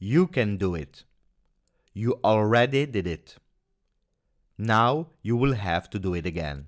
You can do it. You already did it. Now you will have to do it again.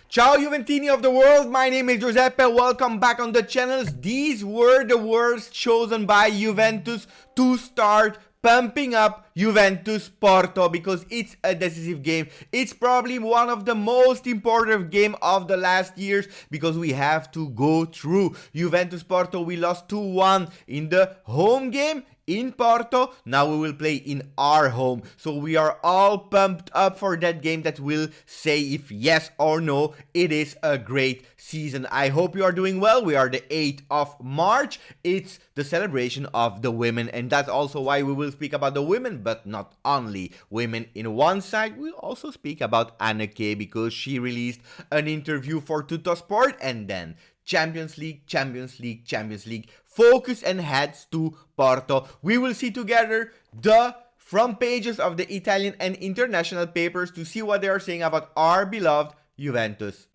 Ciao Giuventini of the world, my name is Giuseppe, welcome back on the channels. These were the words chosen by Juventus to start pumping up Juventus Porto because it's a decisive game. It's probably one of the most important game of the last years because we have to go through Juventus Porto. We lost 2-1 in the home game in Porto. Now we will play in our home, so we are all pumped up for that game that will say if yes or no it is a great season. I hope you are doing well. We are the 8th of March. It's the celebration of the women, and that's also why we will speak about the women, but not only women. In one side we'll also speak about Anneke because she released an interview for Tuttosport, and then Champions League, Champions League, Champions League. Focus and heads to Porto. We will see together the front pages of the Italian and international papers to see what they are saying about our beloved Juventus.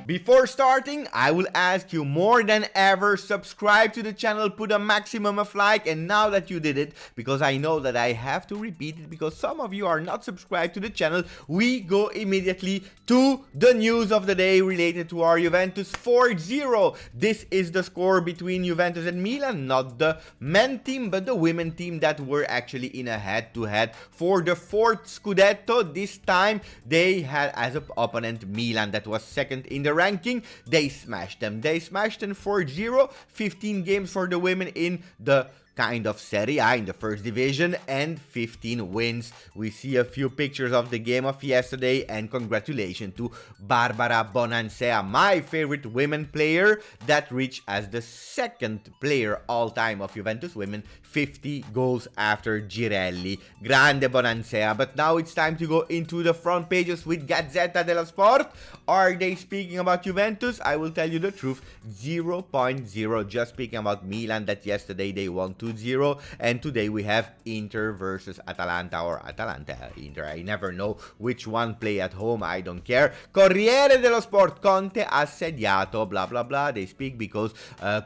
Before starting, I will ask you more than ever, subscribe to the channel, put a maximum of like, and now that you did it, because I know that I have to repeat it because some of you are not subscribed to the channel, we go immediately to the news of the day related to our Juventus 4-0. This is the score between Juventus and Milan, not the men team, but the women team that were actually in a head-to-head for the 4th Scudetto. This time, they had as an opponent Milan, that was second in the ranking. They smashed them 4-0. 15 games for the women in the kind of Serie A in the first division and 15 wins. We see a few pictures of the game of yesterday, and congratulations to Barbara Bonansea, my favorite women player, that reached as the 2nd player all time of Juventus women 50 goals after Girelli. Grande Bonansea. But now it's time to go into the front pages with Gazzetta dello Sport. Are they speaking about Juventus? I will tell you the truth, 0.0. Just speaking about Milan, that yesterday they won 2-0, and today we have Inter versus Atalanta, or Atalanta Inter. I never know which one play at home, I don't care. Corriere dello Sport, Conte assediato, blah blah blah. They speak because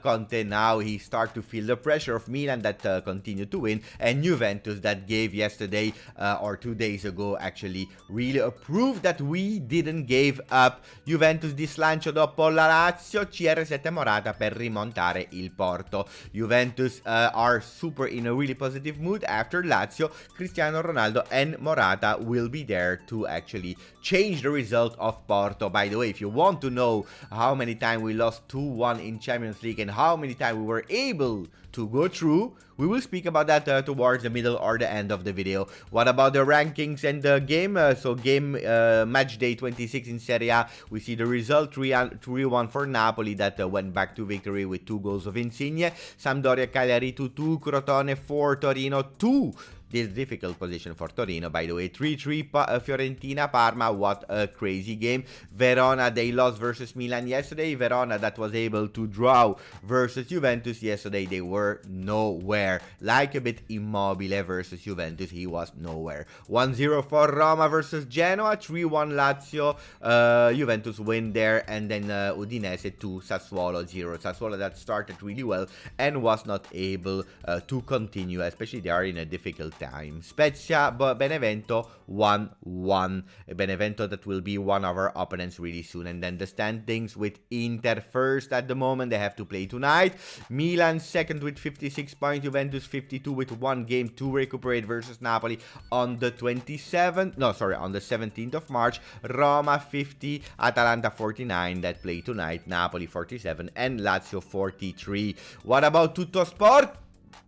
Conte now he start to feel the pressure of Milan that continue to win, and Juventus that gave yesterday or 2 days ago actually really a proof that we didn't give up. Juventus di slancio dopo la Lazio, CR7 Morata per rimontare il Porto. Juventus are super in a really positive mood after Lazio. Cristiano, Ronaldo and Morata will be there to actually change the result of Porto. By the way, if you want to know how many times we lost 2-1 in Champions League and how many times we were able to go through, we will speak about that towards the middle or the end of the video. What about the rankings and the game? Match day 26 in Serie A, we see the result 3-1 for Napoli that went back to victory with 2 goals of Insigne. Sampdoria Cagliari 2-2, Crotone 4, Torino 2. This difficult position for Torino, by the way. 3-3 Fiorentina Parma. What a crazy game. Verona, they lost versus Milan yesterday. Verona that was able to draw versus Juventus yesterday. They were nowhere. Like a bit Immobile versus Juventus, he was nowhere. 1-0 for Roma versus Genoa. 3-1 Lazio. Juventus win there. And then Udinese 2, Sassuolo 0. Sassuolo that started really well and was not able to continue, especially they are in a difficult time. Spezia Benevento 1-1. Benevento that will be one of our opponents really soon. And then the standings with Inter first at the moment. They have to play tonight. Milan second with 56 points. Juventus 52 with 1 game to recuperate versus Napoli on the 27th. No, sorry, on the 17th of March. Roma 50. Atalanta 49 that play tonight. Napoli 47 and Lazio 43. What about Tuttosport?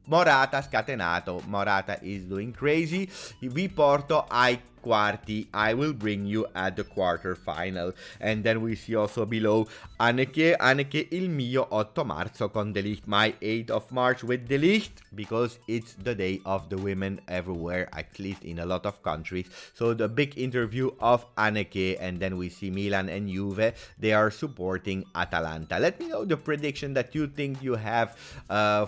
Morata scatenato. Morata is doing crazy. Vi porto ai quarti. I will bring you at the quarter final. And then we see also below Anneke il mio 8 marzo con De Ligt. My 8th of March with De Ligt, because it's the day of the women everywhere, at least in a lot of countries. So the big interview of Anneke, and then we see Milan and Juve. They are supporting Atalanta. Let me know the prediction that you think you have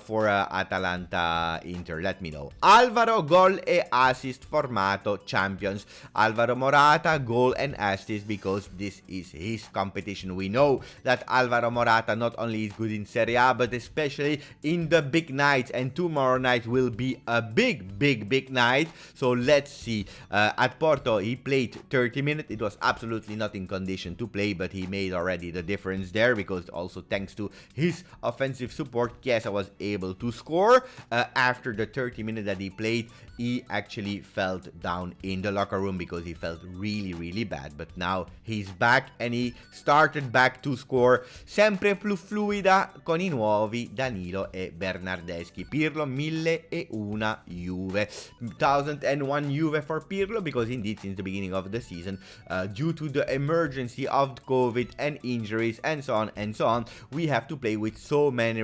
for Atalanta Inter. Let me know. Alvaro, goal e assist formato champions. Alvaro Morata, goal and assist, because this is his competition. We know that Alvaro Morata not only is good in Serie A, but especially in the big nights, and tomorrow night will be a big night. So let's see. At Porto, he played 30 minutes. It was absolutely not in condition to play, but he made already the difference there, because also thanks to his offensive support, Chiesa was able to score. After the 30 minutes that he played, he actually felt down in the locker room because he felt really bad. But now he's back and he started back to score. Sempre più fluida con I nuovi Danilo e Bernardeschi. Pirlo 1001 Juve. 1001 Juve for Pirlo, because indeed since the beginning of the season, due to the emergency of COVID and injuries and so on, we have to play with so many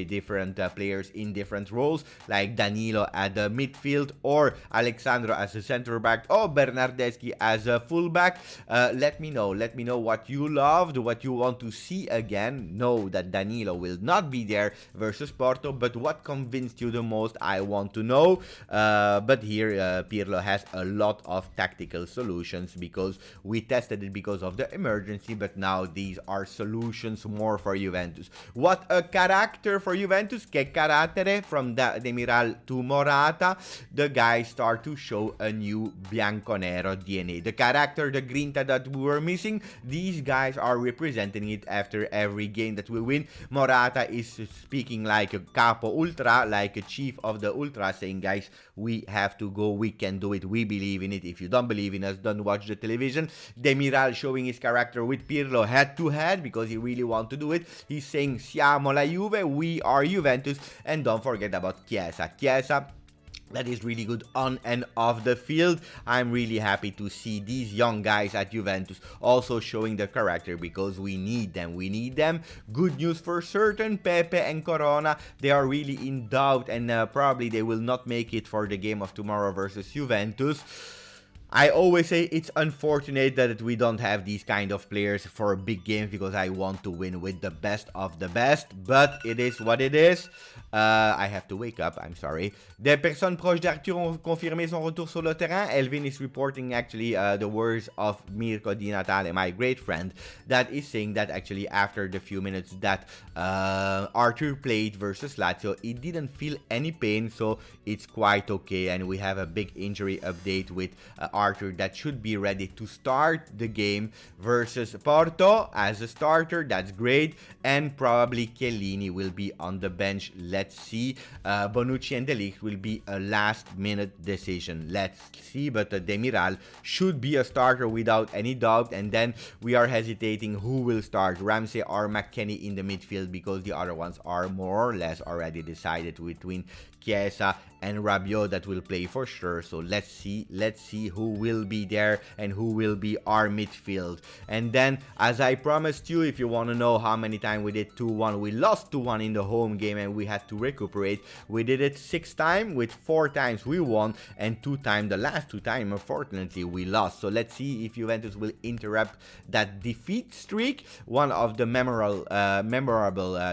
different players in different roles, like Danilo at the midfield, or Alexandro as a center back, or Bernardeschi as a fullback. Let me know what you loved, what you want to see again. Know that Danilo will not be there versus Porto, but what convinced you the most, I want to know. But here Pirlo has a lot of tactical solutions, because we tested it because of the emergency, but now these are solutions more for Juventus. What a character for Juventus. Che carattere, from Demiral to Morata. The guys start to show a new bianconero DNA. The character, the grinta that we were missing, these guys are representing it after every game that we win. Morata is speaking like a capo ultra, like a chief of the ultra, saying, guys, we have to go, we can do it, we believe in it. If you don't believe in us, don't watch the television. Demiral showing his character with Pirlo head to head, because he really wants to do it. He's saying, siamo la Juve, we are Juventus. And don't forget about Chiesa. That is really good on and off the field. I'm really happy to see these young guys at Juventus also showing the character, because we need them. Good news for certain. Pepe and Corona, they are really in doubt, and probably they will not make it for the game of tomorrow versus Juventus. I always say it's unfortunate that we don't have these kind of players for big games, because I want to win with the best of the best, but it is what it is. I have to wake up, I'm sorry. Des personnes proches d'Arthur ont confirmé son retour sur le terrain. Elvin is reporting actually the words of Mirko Di Natale, my great friend, that is saying that actually after the few minutes that Arthur played versus Lazio, he didn't feel any pain, so it's quite okay. And we have a big injury update with Arthur that should be ready to start the game versus Porto as a starter. That's great. And probably Chiellini will be on the bench. Let's see. Bonucci and De Ligt will be a last minute decision. Let's see. But Demiral should be a starter without any doubt. And then we are hesitating who will start, Ramsey or McKennie in the midfield, because the other ones are more or less already decided between Chiesa and Rabiot that will play for sure. So let's see who will be there and who will be our midfield. And then, as I promised you, if you want to know how many times we did 2-1, we lost 2-1 in the home game and we had to recuperate. We did it 6 times, with 4 times we won, and 2 times, the last 2 times, unfortunately, we lost. So let's see if Juventus will interrupt that defeat streak. One of the memorable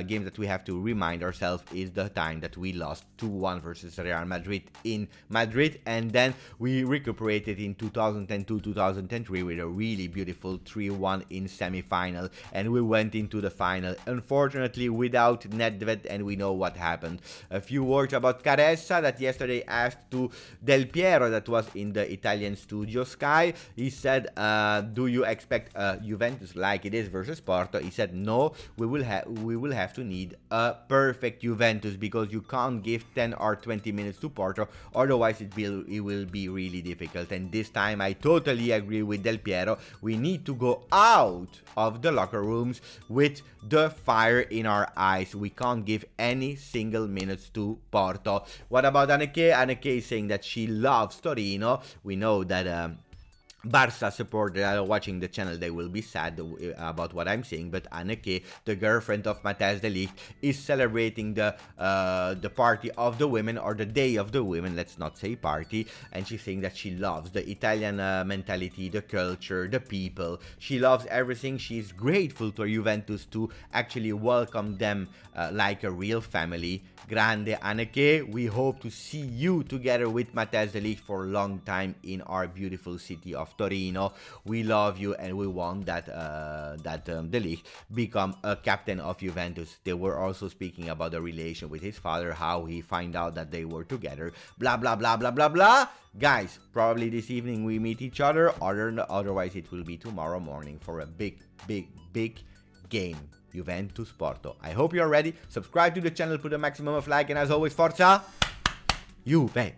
games that we have to remind ourselves is the time that we lost 2-1 versus Real Madrid in Madrid, and then we recuperated in 2002-2003 with a really beautiful 3-1 in semi-final, and we went into the final, unfortunately without Nedved, and we know what happened. A few words about Caressa, that yesterday asked to Del Piero, that was in the Italian studio Sky. He said, do you expect Juventus like it is versus Porto? He said, no, we will have to need a perfect Juventus, because you can't give 10 or 20 minutes to Porto, otherwise it will be really difficult. And this time I totally agree with Del Piero. We need to go out of the locker rooms with the fire in our eyes. We can't give any single minutes to Porto. What about Anneke? Anneke is saying that she loves Torino. We know that Barca supporters are watching the channel, they will be sad about what I'm saying, but Anneke, the girlfriend of Matthijs de Ligt, is celebrating the party of the women, or the day of the women, let's not say party, and she's saying that she loves the Italian mentality, the culture, the people. She loves everything. She's grateful to Juventus to actually welcome them like a real family. Grande Anneke, we hope to see you together with Matthijs de Ligt for a long time in our beautiful city of Torino. We love you and we want that de Ligt become a captain of Juventus. They were also speaking about the relation with his father, how he find out that they were together, blah blah blah blah blah blah. Guys, probably this evening we meet each other, otherwise it will be tomorrow morning for a big game. Juventus Porto. I hope you're ready. Subscribe to the channel, put a maximum of like, and as always, Forza Juve.